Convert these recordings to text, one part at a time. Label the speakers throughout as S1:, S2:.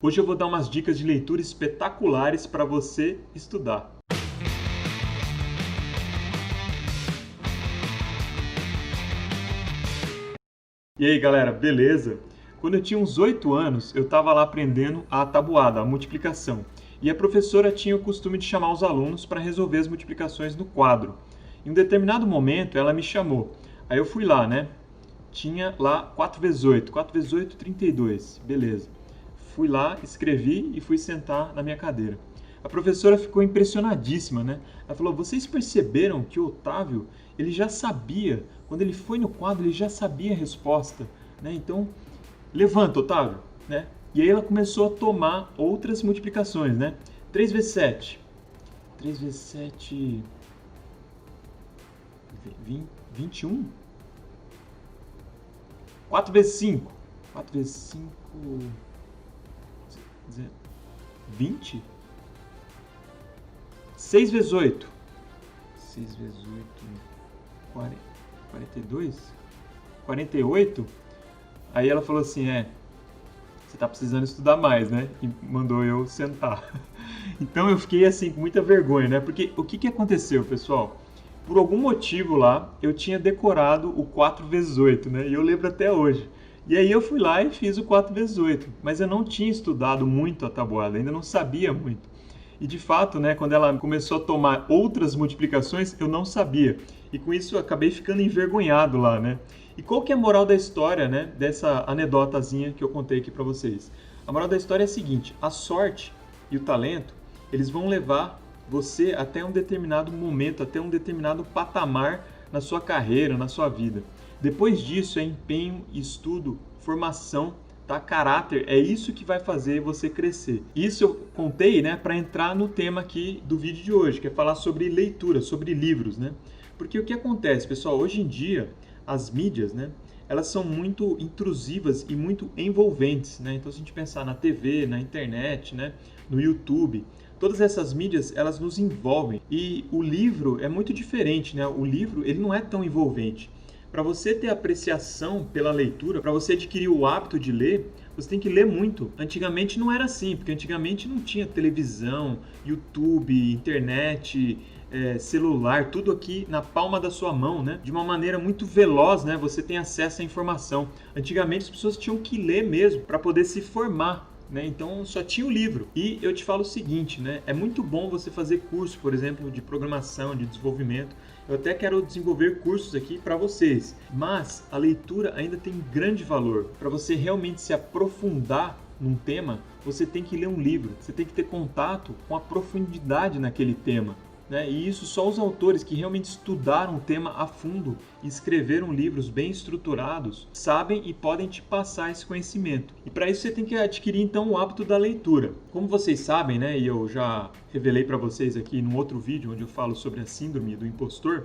S1: Hoje eu vou dar umas dicas de leitura espetaculares para você estudar. E aí, galera, beleza? Quando eu tinha uns 8 anos, eu estava lá aprendendo a tabuada, a multiplicação. E a professora tinha o costume de chamar os alunos para resolver as multiplicações no quadro. Em um determinado momento, ela me chamou. Aí eu fui lá, né? Tinha lá 4 vezes 8. 4 vezes 8, 32. Beleza. Fui lá, escrevi e fui sentar na minha cadeira. A professora ficou impressionadíssima, né? Ela falou: "Vocês perceberam que o Otávio, ele já sabia, quando ele foi no quadro, ele já sabia a resposta, né? Então, levanta, Otávio, né?" E aí ela começou a tomar outras multiplicações, né? 3 vezes 7. 3 vezes 7, 21. 4 vezes 5. 4 vezes 5, 20. 6 vezes 8. 6 vezes 8, 42. 48. Aí ela falou assim: você tá precisando estudar mais, né? E mandou eu sentar. Então eu fiquei assim com muita vergonha, né? Porque o que aconteceu, pessoal? Por algum motivo lá, eu tinha decorado o 4 vezes 8, né? E eu lembro até hoje. E aí eu fui lá e fiz o 4 vezes 8, mas eu não tinha estudado muito a tabuada, ainda não sabia muito. E de fato, né, quando ela começou a tomar outras multiplicações, eu não sabia. E com isso eu acabei ficando envergonhado lá, né? E qual que é a moral da história, né, dessa anedotazinha que eu contei aqui para vocês? A moral da história é a seguinte: a sorte e o talento, eles vão levar você até um determinado momento, até um determinado patamar na sua carreira, na sua vida. Depois disso é empenho, estudo, formação, tá? Caráter, é isso que vai fazer você crescer. Isso eu contei, né, para entrar no tema aqui do vídeo de hoje, que é falar sobre leitura, sobre livros, né? Porque o que acontece, pessoal, hoje em dia as mídias, né, elas são muito intrusivas e muito envolventes, né? Então se a gente pensar na TV, na internet, né, no YouTube, todas essas mídias, elas nos envolvem. E o livro é muito diferente, né? O livro, ele não é tão envolvente. Para você ter apreciação pela leitura, para você adquirir o hábito de ler, você tem que ler muito. Antigamente não era assim, porque antigamente não tinha televisão, YouTube, internet, celular, tudo aqui na palma da sua mão, né? De uma maneira muito veloz, né? Você tem acesso à informação. Antigamente as pessoas tinham que ler mesmo para poder se formar, né? Então só tinha o livro. E eu te falo o seguinte, né? É muito bom você fazer curso, por exemplo, de programação, de desenvolvimento. Eu até quero desenvolver cursos aqui para vocês, mas a leitura ainda tem grande valor. Para você realmente se aprofundar num tema, você tem que ler um livro, você tem que ter contato com a profundidade naquele tema, né? E isso só os autores que realmente estudaram o tema a fundo e escreveram livros bem estruturados sabem e podem te passar esse conhecimento. E para isso você tem que adquirir então o hábito da leitura. Como vocês sabem, né, e eu já revelei para vocês aqui num outro vídeo onde eu falo sobre a síndrome do impostor,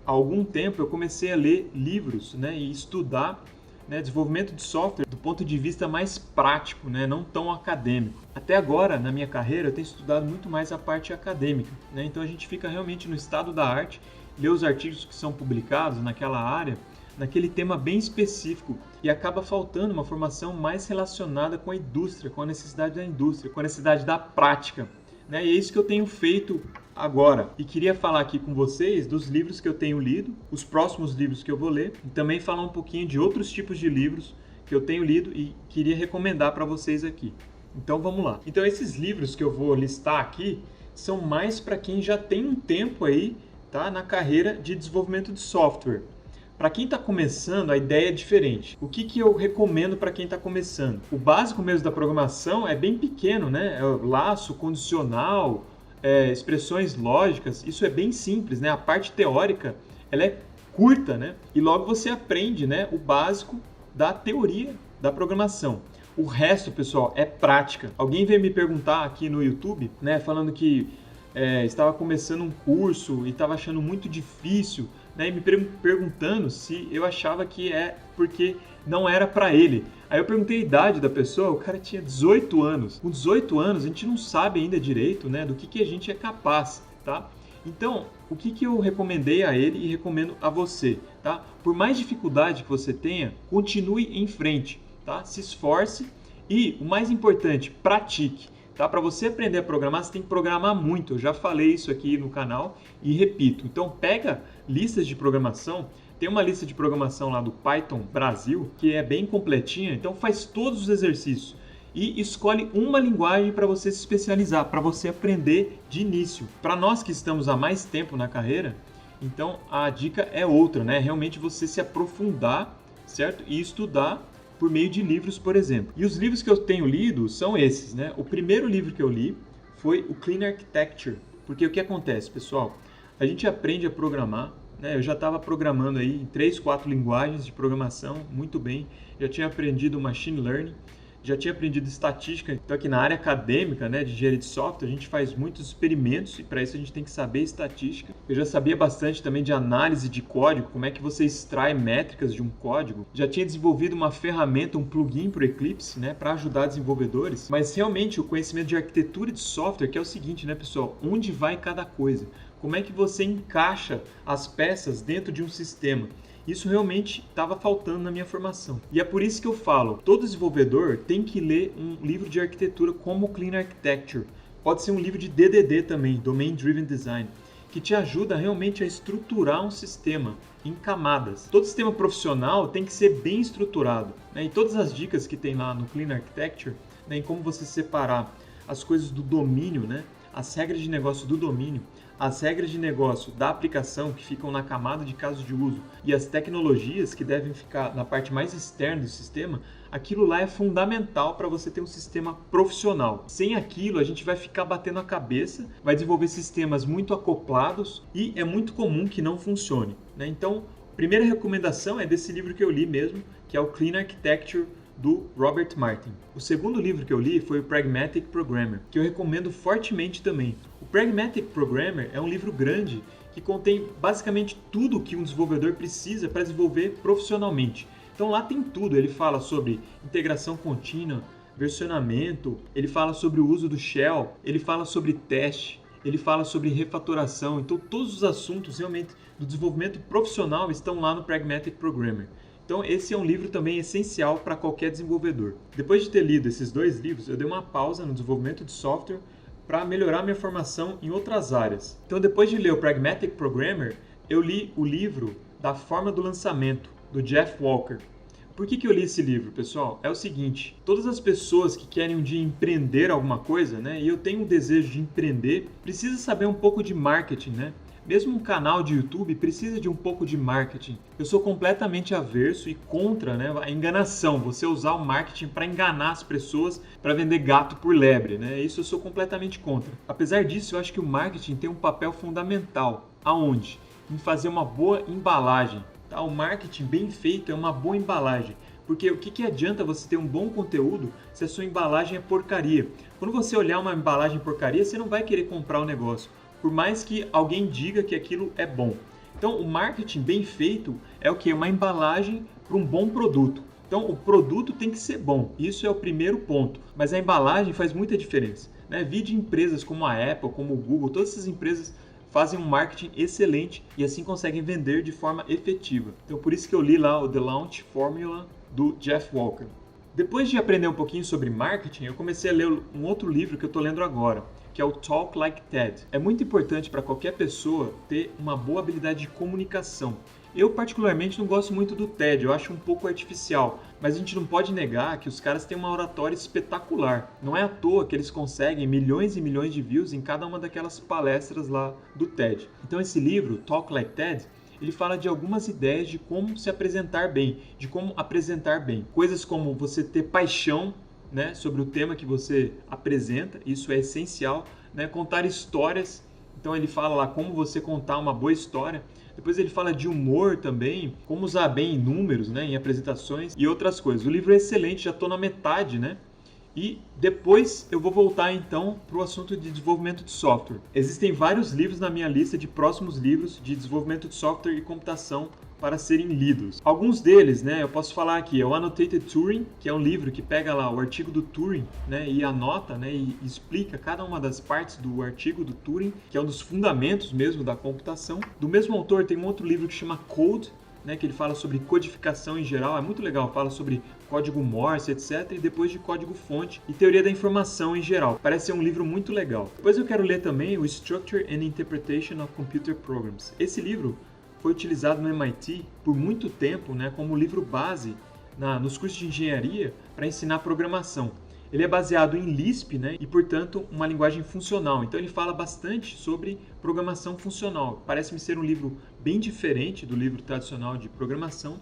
S1: há algum tempo eu comecei a ler livros, né, e estudar, né, desenvolvimento de software do ponto de vista mais prático, né, não tão acadêmico. Até agora, na minha carreira, eu tenho estudado muito mais a parte acadêmica, né? Então a gente fica realmente no estado da arte, lê os artigos que são publicados naquela área, naquele tema bem específico, e acaba faltando uma formação mais relacionada com a indústria, com a necessidade da indústria, com a necessidade da prática, né? E é isso que eu tenho feito agora. E queria falar aqui com vocês dos livros que eu tenho lido, os próximos livros que eu vou ler, e também falar um pouquinho de outros tipos de livros que eu tenho lido e queria recomendar para vocês aqui. Então vamos lá. Então esses livros que eu vou listar aqui são mais para quem já tem um tempo aí, tá, na carreira de desenvolvimento de software. Para quem está começando, a ideia é diferente. O que eu recomendo para quem está começando? O básico mesmo da programação é bem pequeno, né? É o laço, condicional, expressões lógicas, isso é bem simples, né? A parte teórica, ela é curta, né? E logo você aprende, né, o básico da teoria da programação. O resto, pessoal, é prática. Alguém veio me perguntar aqui no YouTube, né, falando que estava começando um curso e estava achando muito difícil, né, e me perguntando se eu achava que é porque não era para ele. Aí eu perguntei a idade da pessoa, o cara tinha 18 anos. Com 18 anos, a gente não sabe ainda direito, né, do que a gente é capaz, tá? Então, o que eu recomendei a ele e recomendo a você, tá? Por mais dificuldade que você tenha, continue em frente, tá? Se esforce E o mais importante, pratique. Tá? Para você aprender a programar, você tem que programar muito. Eu já falei isso aqui no canal e repito. Então pega listas de programação. Tem uma lista de programação lá do Python Brasil que é bem completinha. Então faz todos os exercícios e escolhe uma linguagem para você se especializar, para você aprender de início. Para nós que estamos há mais tempo na carreira, então a dica é outra, né? Realmente você se aprofundar, certo? E estudar por meio de livros, por exemplo. E os livros que eu tenho lido são esses, né? O primeiro livro que eu li foi o Clean Architecture, porque o que acontece, pessoal? A gente aprende a programar, né? Eu já estava programando aí em 3, 4 linguagens de programação, muito bem. Já tinha aprendido Machine Learning, já tinha aprendido estatística. Então aqui na área acadêmica, né, de engenharia de software, a gente faz muitos experimentos e para isso a gente tem que saber estatística. Eu já sabia bastante também de análise de código, como é que você extrai métricas de um código. Já tinha desenvolvido uma ferramenta, um plugin para o Eclipse, né, para ajudar desenvolvedores. Mas realmente o conhecimento de arquitetura de software, que é o seguinte, né, pessoal, onde vai cada coisa? Como é que você encaixa as peças dentro de um sistema? Isso realmente estava faltando na minha formação. E é por isso que eu falo, todo desenvolvedor tem que ler um livro de arquitetura como o Clean Architecture. Pode ser um livro de DDD também, Domain Driven Design, que te ajuda realmente a estruturar um sistema em camadas. Todo sistema profissional tem que ser bem estruturado, né? E todas as dicas que tem lá no Clean Architecture, né, em como você separar as coisas do domínio, né, as regras de negócio do domínio, as regras de negócio da aplicação que ficam na camada de casos de uso e as tecnologias que devem ficar na parte mais externa do sistema, aquilo lá é fundamental para você ter um sistema profissional. Sem aquilo, a gente vai ficar batendo a cabeça, vai desenvolver sistemas muito acoplados e é muito comum que não funcione, né? Então, a primeira recomendação é desse livro que eu li mesmo, que é o Clean Architecture, do Robert Martin. O segundo livro que eu li foi o Pragmatic Programmer, que eu recomendo fortemente também. O Pragmatic Programmer é um livro grande que contém basicamente tudo que um desenvolvedor precisa para desenvolver profissionalmente. Então lá tem tudo, ele fala sobre integração contínua, versionamento, ele fala sobre o uso do shell, ele fala sobre teste, ele fala sobre refatoração. Então todos os assuntos realmente do desenvolvimento profissional estão lá no Pragmatic Programmer. Então esse é um livro também essencial para qualquer desenvolvedor. Depois de ter lido esses dois livros, eu dei uma pausa no desenvolvimento de software para melhorar minha formação em outras áreas. Então depois de ler o Pragmatic Programmer, eu li o livro da Forma do Lançamento, do Jeff Walker. Por que eu li esse livro, pessoal? É o seguinte, todas as pessoas que querem um dia empreender alguma coisa, né, e eu tenho um desejo de empreender, precisa saber um pouco de marketing, né? Mesmo um canal de YouTube precisa de um pouco de marketing. Eu sou completamente averso e contra, né, a enganação, você usar o marketing para enganar as pessoas, para vender gato por lebre, né? Isso eu sou completamente contra. Apesar disso, eu acho que o marketing tem um papel fundamental. Aonde? Em fazer uma boa embalagem. Tá? O marketing bem feito é uma boa embalagem. Porque o que adianta você ter um bom conteúdo se a sua embalagem é porcaria? Quando você olhar uma embalagem porcaria, você não vai querer comprar o negócio, por mais que alguém diga que aquilo é bom. Então, o marketing bem feito é o que? Uma embalagem para um bom produto. Então, o produto tem que ser bom. Isso é o primeiro ponto. Mas a embalagem faz muita diferença, né? Vi de empresas como a Apple, como o Google, todas essas empresas fazem um marketing excelente e assim conseguem vender de forma efetiva. Então, por isso que eu li lá o The Launch Formula do Jeff Walker. Depois de aprender um pouquinho sobre marketing, eu comecei a ler um outro livro que eu estou lendo agora, que é o Talk Like TED. É muito importante para qualquer pessoa ter uma boa habilidade de comunicação. Eu particularmente não gosto muito do TED, eu acho um pouco artificial, mas a gente não pode negar que os caras têm uma oratória espetacular. Não é à toa que eles conseguem milhões e milhões de views em cada uma daquelas palestras lá do TED. Então esse livro, Talk Like TED, ele fala de algumas ideias de como se apresentar bem, de como apresentar bem. Coisas como você ter paixão, né, sobre o tema que você apresenta, isso é essencial, né? Contar histórias, então ele fala lá como você contar uma boa história. Depois ele fala de humor também, como usar bem números, né, em apresentações e outras coisas. O livro é excelente, já estou na metade, né? E depois eu vou voltar então para o assunto de desenvolvimento de software. Existem vários livros na minha lista de próximos livros de desenvolvimento de software e computação para serem lidos. Alguns deles, né, eu posso falar aqui, é o Annotated Turing, que é um livro que pega lá o artigo do Turing, né, e anota, né, e explica cada uma das partes do artigo do Turing, que é um dos fundamentos mesmo da computação. Do mesmo autor tem um outro livro que chama Code, né, que ele fala sobre codificação em geral, é muito legal, fala sobre código Morse, etc, e depois de código-fonte e teoria da informação em geral. Parece ser um livro muito legal. Depois eu quero ler também o Structure and Interpretation of Computer Programs. Esse livro foi utilizado no MIT por muito tempo, né, como livro base nos cursos de engenharia para ensinar programação. Ele é baseado em Lisp, né, e, portanto, uma linguagem funcional. Então, ele fala bastante sobre programação funcional. Parece-me ser um livro bem diferente do livro tradicional de programação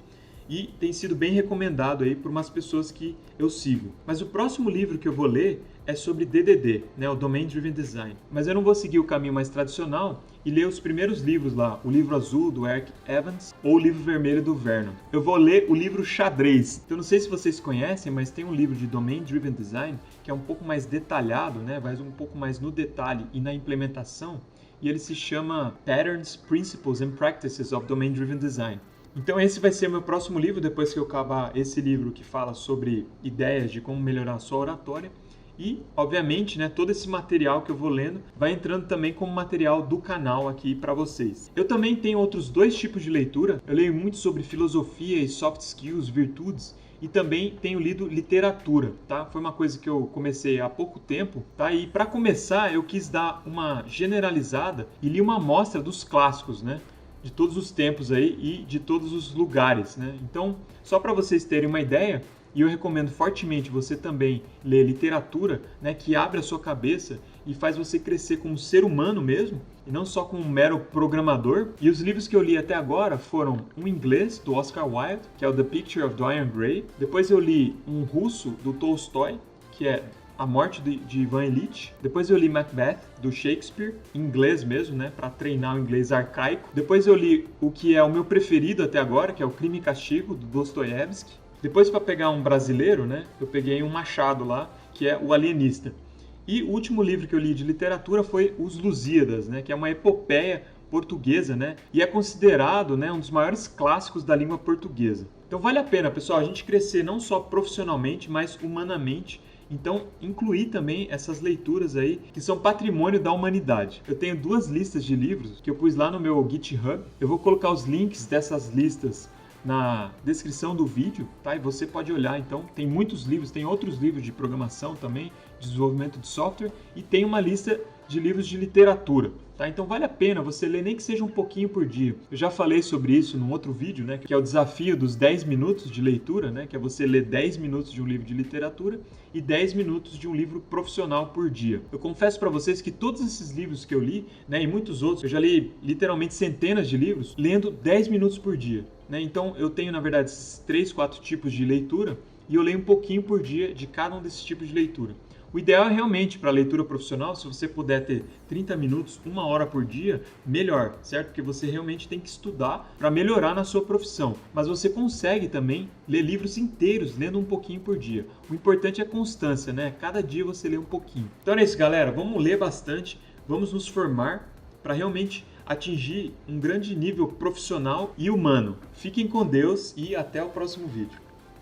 S1: e tem sido bem recomendado aí por umas pessoas que eu sigo. Mas o próximo livro que eu vou ler é sobre DDD, né, o Domain Driven Design. Mas eu não vou seguir o caminho mais tradicional e ler os primeiros livros lá, o livro azul do Eric Evans ou o livro vermelho do Vernon. Eu vou ler o livro Xadrez. Eu não sei se vocês conhecem, mas tem um livro de Domain Driven Design que é um pouco mais detalhado, né, vai um pouco mais no detalhe e na implementação, e ele se chama Patterns, Principles and Practices of Domain Driven Design. Então esse vai ser o meu próximo livro, depois que eu acabar esse livro que fala sobre ideias de como melhorar a sua oratória. E, obviamente, né, todo esse material que eu vou lendo vai entrando também como material do canal aqui para vocês. Eu também tenho outros dois tipos de leitura. Eu leio muito sobre filosofia e soft skills, virtudes, e também tenho lido literatura, tá? Foi uma coisa que eu comecei há pouco tempo, tá? E para começar eu quis dar uma generalizada e li uma amostra dos clássicos, né? De todos os tempos aí e de todos os lugares, né? Então, só para vocês terem uma ideia, e eu recomendo fortemente você também ler literatura, né, que abre a sua cabeça e faz você crescer como ser humano mesmo, e não só como um mero programador. E os livros que eu li até agora foram um inglês, do Oscar Wilde, que é o The Picture of Dorian Gray. Depois eu li um russo, do Tolstói, que é A Morte de Ivan Ilitch. Depois eu li Macbeth, do Shakespeare, em inglês mesmo, né, para treinar o inglês arcaico. Depois eu li o que é o meu preferido até agora, que é o Crime e Castigo, do Dostoiévski. Depois, para pegar um brasileiro, né, eu peguei um Machado lá, que é O Alienista. E o último livro que eu li de literatura foi Os Lusíadas, né, que é uma epopeia portuguesa, né, e é considerado, né, um dos maiores clássicos da língua portuguesa. Então vale a pena, pessoal, a gente crescer não só profissionalmente, mas humanamente. Então, incluir também essas leituras aí que são patrimônio da humanidade. Eu tenho 2 listas de livros que eu pus lá no meu GitHub. Eu vou colocar os links dessas listas na descrição do vídeo, tá? E você pode olhar, então, tem muitos livros, tem outros livros de programação também, de desenvolvimento de software, e tem uma lista de livros de literatura, tá? Então vale a pena você ler nem que seja um pouquinho por dia. Eu já falei sobre isso num outro vídeo, né, que é o desafio dos 10 minutos de leitura, né, que é você ler 10 minutos de um livro de literatura e 10 minutos de um livro profissional por dia. Eu confesso para vocês que todos esses livros que eu li, né, e muitos outros, eu já li literalmente centenas de livros, lendo 10 minutos por dia, né? Então eu tenho, na verdade, esses 3, 4 tipos de leitura e eu leio um pouquinho por dia de cada um desses tipos de leitura. O ideal é realmente, para leitura profissional, se você puder ter 30 minutos, 1 hora por dia, melhor, certo? Porque você realmente tem que estudar para melhorar na sua profissão. Mas você consegue também ler livros inteiros, lendo um pouquinho por dia. O importante é a constância, né? Cada dia você lê um pouquinho. Então é isso, galera. Vamos ler bastante, vamos nos formar para realmente atingir um grande nível profissional e humano. Fiquem com Deus e até o próximo vídeo.